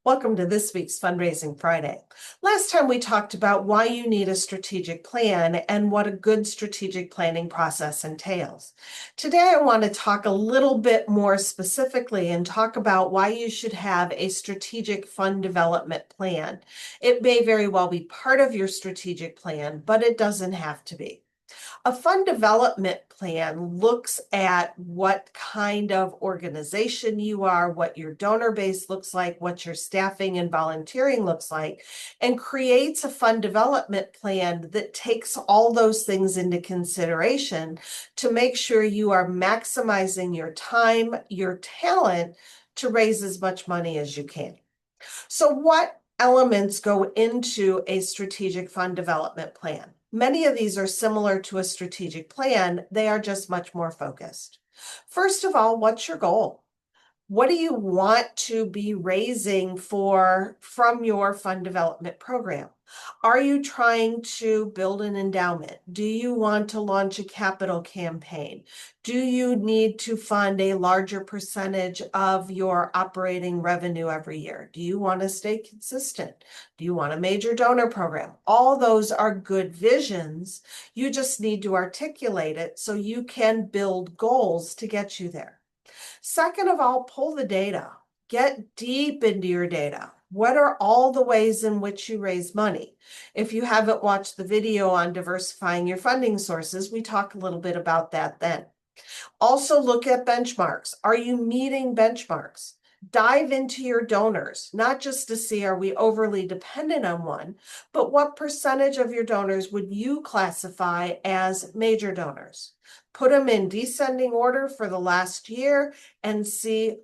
Welcome to this week's Fundraising Friday. Last time we talked about why you need a strategic plan and what a good strategic planning process entails. Today, I want to talk a little bit more specifically and talk about why you should have a strategic fund development plan. It may very well be part of your strategic plan, but it doesn't have to be. A fund development plan looks at what kind of organization you are, what your donor base looks like, what your staffing and volunteering looks like, and creates a fund development plan that takes all those things into consideration to make sure you are maximizing your time, your talent to raise as much money as you can. So what elements go into a strategic fund development plan? Many of these are similar to a strategic plan. They are just much more focused. First of all, what's your goal? What do you want to be raising from your fund development program? Are you trying to build an endowment? Do you want to launch a capital campaign? Do you need to fund a larger percentage of your operating revenue every year? Do you want to stay consistent? Do you want a major donor program? All those are good visions. You just need to articulate it so you can build goals to get you there. Second of all, pull the data. Get deep into your data. What are all the ways in which you raise money? If you haven't watched the video on diversifying your funding sources, we talk a little bit about that then. Also look at benchmarks. Are you meeting benchmarks? Dive into your donors, not just to see are we overly dependent on one, but what percentage of your donors would you classify as major donors? Put them in descending order for the last year and see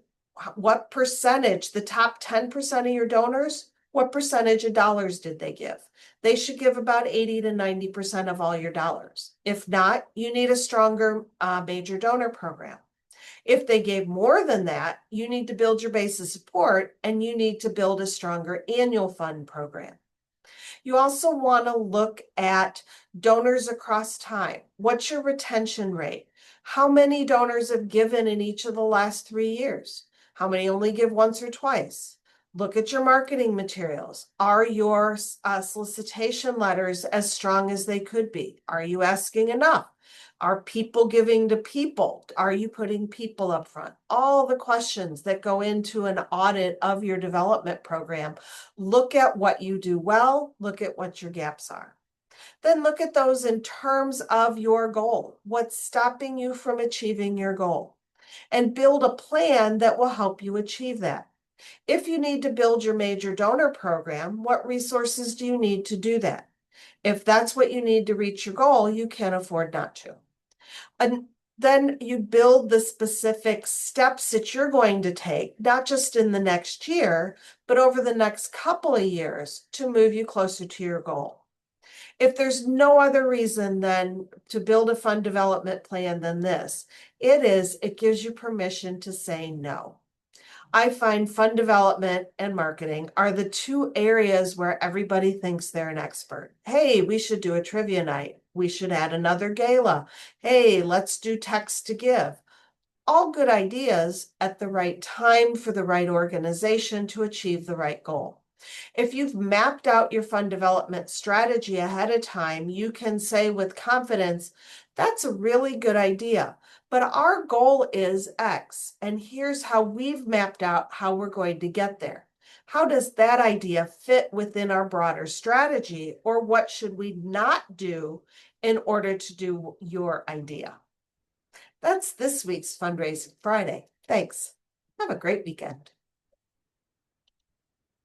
what percentage, the top 10% of your donors, what percentage of dollars did they give? They should give about 80 to 90% of all your dollars. If not, you need a stronger major donor program. If they gave more than that, you need to build your base of support and you need to build a stronger annual fund program. You also want to look at donors across time. What's your retention rate? How many donors have given in each of the last 3 years? How many only give once or twice? Look at your marketing materials. Are your solicitation letters as strong as they could be? Are you asking enough? Are people giving to people? Are you putting people up front? All the questions that go into an audit of your development program. Look at what you do well. Look at what your gaps are. Then look at those in terms of your goal. What's stopping you from achieving your goal? And build a plan that will help you achieve that. If you need to build your major donor program, what resources do you need to do that? If that's what you need to reach your goal, you can't afford not to. And then you build the specific steps that you're going to take, not just in the next year, but over the next couple of years to move you closer to your goal. If there's no other reason than to build a fund development plan than this, it gives you permission to say no. I find fund development and marketing are the two areas where everybody thinks they're an expert. Hey, we should do a trivia night. We should add another gala. Hey, let's do text to give. All good ideas at the right time for the right organization to achieve the right goal. If you've mapped out your fund development strategy ahead of time, you can say with confidence, that's a really good idea, but our goal is X, and here's how we've mapped out how we're going to get there. How does that idea fit within our broader strategy, or what should we not do in order to do your idea? That's this week's Fundraising Friday. Thanks. Have a great weekend.